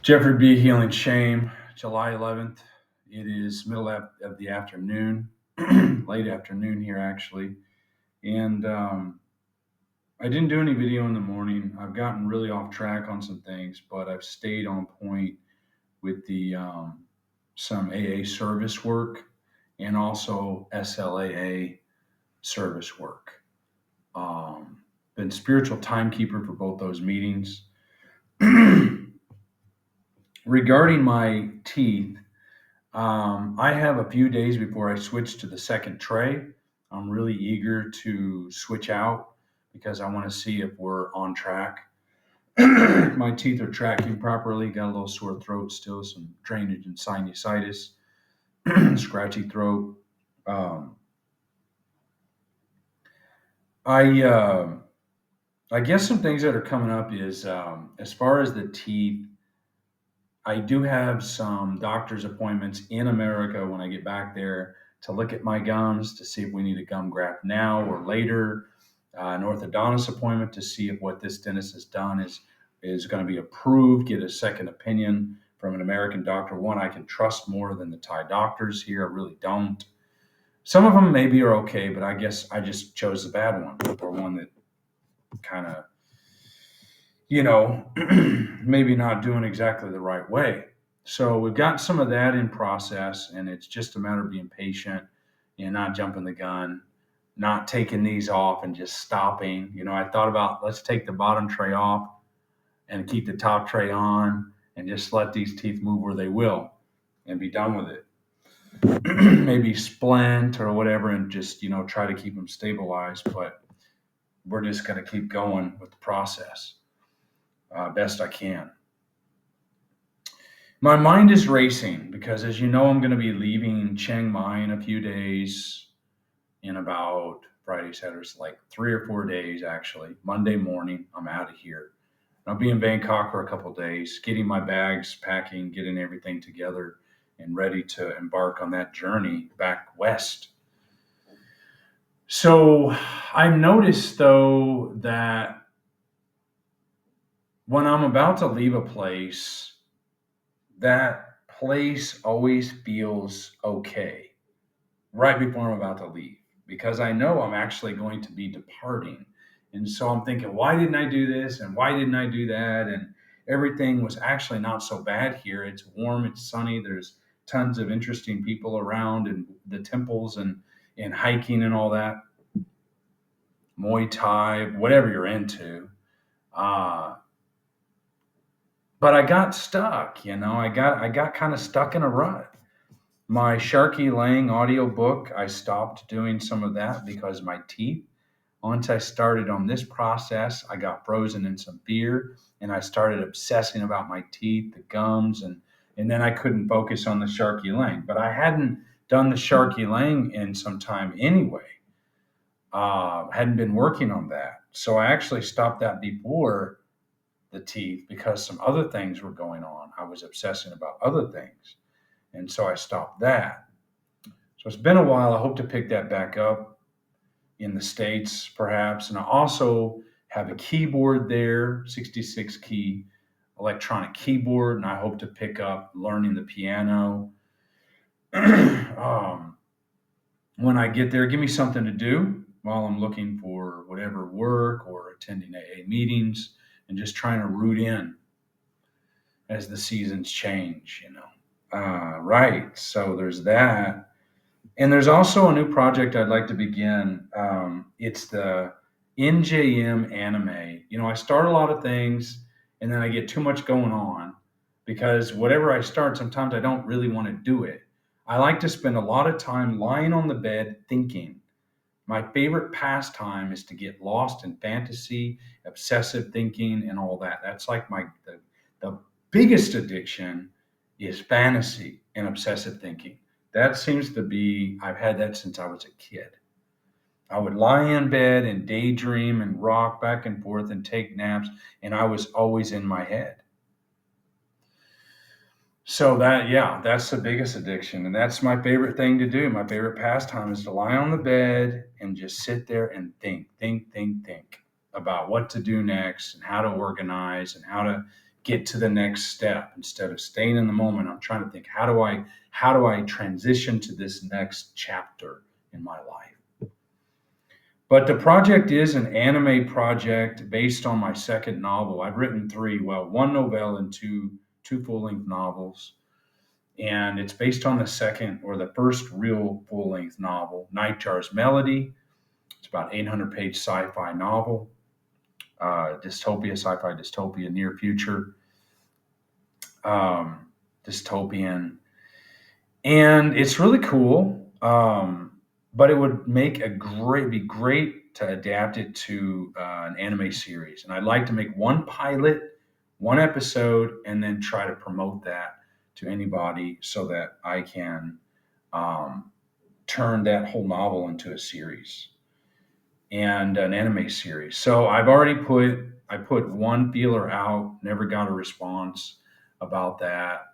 Jeffrey B. Healing Shame, July 11th. It is middle of the afternoon, late afternoon here actually. And I didn't do any video in the morning. I've gotten really off track on some things, but I've stayed on point with the some AA service work and also SLAA service work. Been spiritual timekeeper for both those meetings. Regarding my teeth, I have a few days before I switch to the second tray. I'm really eager to switch out because I want to see if we're on track. My teeth are tracking properly. Got a little sore throat still, some drainage and sinusitis, scratchy throat. Um, I I guess some things that are coming up is as far as the teeth. I do have some doctor's appointments in America when I get back there to look at my gums to see if we need a gum graft now or later. An orthodontist appointment to see if what this dentist has done is going to be approved. Get a second opinion from an American doctor. One I can trust more than the Thai doctors here. I really don't. Some of them maybe are okay, but I guess I just chose the bad one or one that kind of maybe not doing exactly the right way. So we've got some of that in process, and it's just a matter of being patient and not jumping the gun, not taking these off and just stopping. I thought about let's take the bottom tray off and keep the top tray on and just let these teeth move where they will and be done with it. Maybe splint or whatever and just, try to keep them stabilized, but we're just going to keep going with the process best I can. My mind is racing because, as you know, I'm going to be leaving Chiang Mai in a few days, in about Friday, Saturday, like 3 or 4 days actually. Monday morning, I'm out of here. I'll be in Bangkok for a couple of days, getting my bags, packing, getting everything together, and ready to embark on that journey back west. So I noticed, though, that when I'm about to leave a place, that place always feels okay right before I'm about to leave because I know I'm actually going to be departing. And so I'm thinking, why didn't I do this? And why didn't I do that? And everything was actually not so bad here. It's warm, it's sunny, there's tons of interesting people around and the temples and hiking and all that, Muay Thai, whatever you're into. Uh, but I got stuck, I got kind of stuck in a rut. My Sharky Lang audiobook, I stopped doing some of that because my teeth, once I started on this process, I got frozen in some fear and I started obsessing about my teeth, the gums, and then I couldn't focus on the Sharky Lang. But I hadn't done the Sharky Lang in some time anyway. Hadn't been working on that. So I actually stopped that before the teeth because some other things were going on. I was obsessing about other things. And so I stopped that. So it's been a while. I hope to pick that back up in the States, perhaps. And I also have a keyboard there, 66 key electronic keyboard, and I hope to pick up learning the piano. When I get there, give me something to do while I'm looking for whatever work or attending AA meetings and just trying to root in as the seasons change. Right. So there's that. And there's also a new project I'd like to begin. It's the NJM anime. I start a lot of things and then I get too much going on because whatever I start, sometimes I don't really want to do it. I like to spend a lot of time lying on the bed thinking. My favorite pastime is to get lost in fantasy, obsessive thinking, and all that. That's like the biggest addiction is fantasy and obsessive thinking. That seems to be, I've had that since I was a kid. I would lie in bed and daydream and rock back and forth and take naps, and I was always in my head. So yeah, that's the biggest addiction. And that's my favorite thing to do. My favorite pastime is to lie on the bed and just sit there and think about what to do next and how to organize and how to get to the next step instead of staying in the moment. I'm trying to think, how do I transition to this next chapter in my life? But the project is an anime project based on my second novel. I've written one novella and two full-length novels, and it's based on the first real full-length novel, Nightjar's Melody. It's about 800-page sci-fi novel, sci-fi dystopia, near future, dystopian, and it's really cool. But it would be great to adapt it to an anime series, and I'd like to make one pilot, one episode, and then try to promote that to anybody so that I can um, turn that whole novel into a series and an anime series. So I put one feeler out, never got a response about that.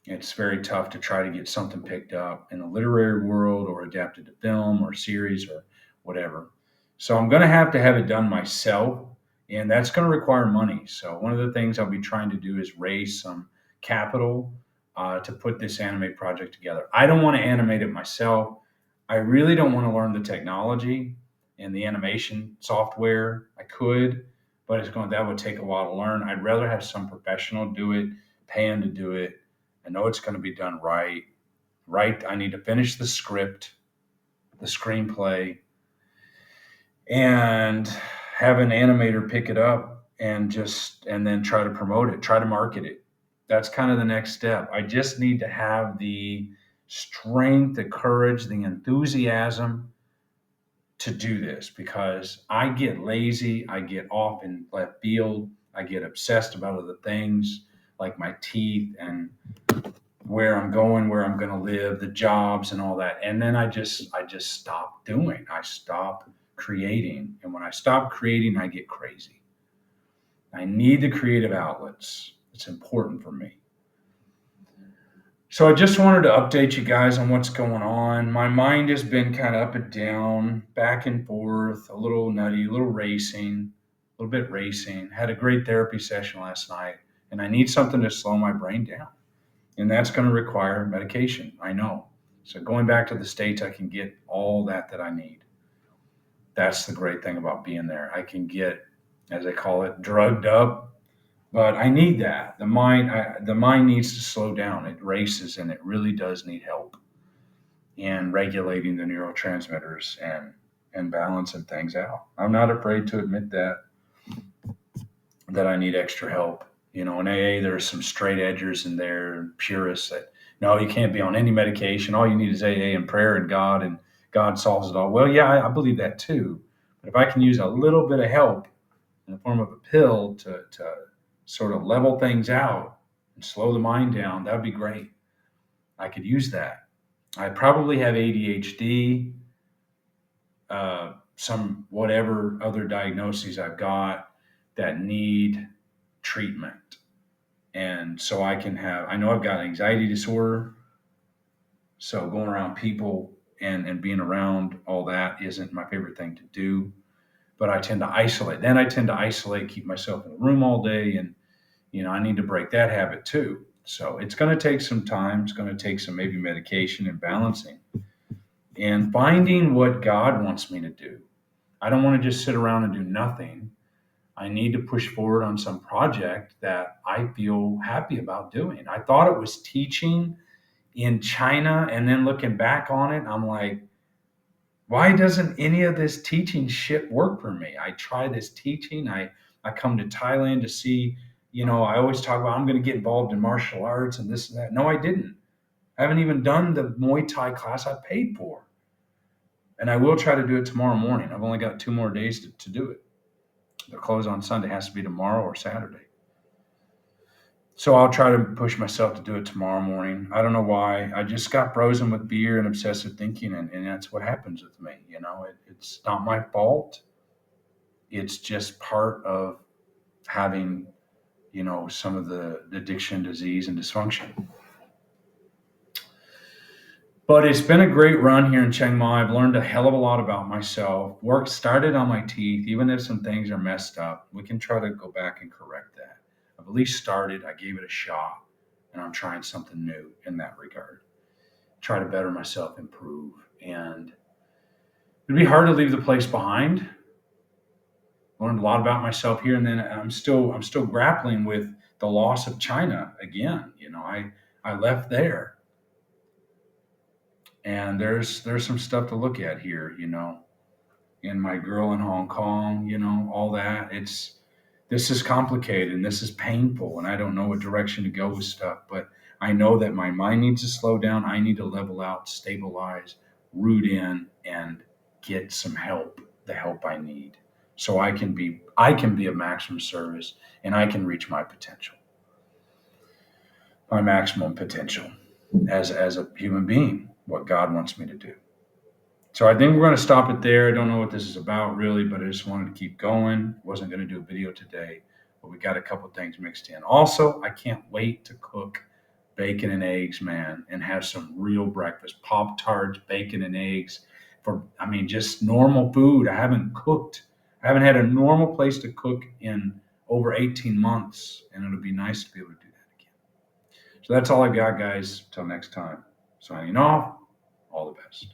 It's very tough to try to get something picked up in the literary world or adapted to film or series or whatever. So I'm going to have it done myself, and that's going to require money. So one of the things I'll be trying to do is raise some capital to put this anime project together. I don't want to animate it myself. I really don't want to learn the technology and the animation software. I could, but that would take a while to learn. I'd rather have some professional do it, pay them to do it. I know it's going to be done right. Right. I need to finish the script, the screenplay, and have an animator pick it up and then try to promote it, try to market it. That's kind of the next step. I just need to have the strength, the courage, the enthusiasm to do this because I get lazy, I get off in left field, I get obsessed about other things like my teeth and where I'm going, where I'm going to live, the jobs and all that. And then I just stop doing. I stop creating. And when I stop creating, I get crazy. I need the creative outlets. It's important for me. So I just wanted to update you guys on what's going on. My mind has been kind of up and down, back and forth, a little nutty, a little racing, a little bit racing. Had a great therapy session last night, and I need something to slow my brain down. And that's going to require medication, I know. So going back to the States, I can get all that I need. That's the great thing about being there. I can get, as I call it, drugged up, but I need that. The mind needs to slow down. It races, and it really does need help in regulating the neurotransmitters and balancing things out. I'm not afraid to admit that I need extra help. In AA, there's some straight edgers in there, purists that, no, you can't be on any medication. All you need is AA and prayer and God solves it all. Well, yeah, I believe that too. But if I can use a little bit of help in the form of a pill to sort of level things out and slow the mind down, that would be great. I could use that. I probably have ADHD, some whatever other diagnoses I've got that need treatment. And so I know I've got anxiety disorder. So going around people and being around all that isn't my favorite thing to do. But I tend to isolate. Then I tend to isolate, keep myself in a room all day. And, I need to break that habit too. So it's going to take some time. It's going to take some maybe medication and balancing and finding what God wants me to do. I don't want to just sit around and do nothing. I need to push forward on some project that I feel happy about doing. I thought it was teaching in China, and then looking back on it, I'm like, why doesn't any of this teaching shit work for me? I try this teaching. I come to Thailand to see, I always talk about I'm going to get involved in martial arts and this and that. No, I didn't. I haven't even done the Muay Thai class I paid for. And I will try to do it tomorrow morning. I've only got 2 more days to do it. The close on Sunday has to be tomorrow or Saturday. So I'll try to push myself to do it tomorrow morning. I don't know why. I just got frozen with beer and obsessive thinking, and that's what happens with me. It's not my fault. It's just part of having, some of the addiction, disease, and dysfunction. But it's been a great run here in Chiang Mai. I've learned a hell of a lot about myself. Work started on my teeth. Even if some things are messed up, we can try to go back and correct that. I've at least started. I gave it a shot, and I'm trying something new in that regard. Try to better myself, improve, and it'd be hard to leave the place behind. Learned a lot about myself here, and then I'm still grappling with the loss of China again. I left there, and there's some stuff to look at here. And my girl in Hong Kong, all that. This is complicated and this is painful, and I don't know what direction to go with stuff. But I know that my mind needs to slow down. I need to level out, stabilize, root in, and get some help, the help I need, so I can be of maximum service, and I can reach my maximum potential as a human being, what God wants me to do. So I think we're going to stop it there. I don't know what this is about really, but I just wanted to keep going. Wasn't going to do a video today, but we got a couple things mixed in. Also, I can't wait to cook bacon and eggs, man, and have some real breakfast. Pop Tarts, bacon and eggs just normal food. I haven't had a normal place to cook in over 18 months, and it'll be nice to be able to do that again. So that's all I got, guys. Till next time. Signing off. All the best.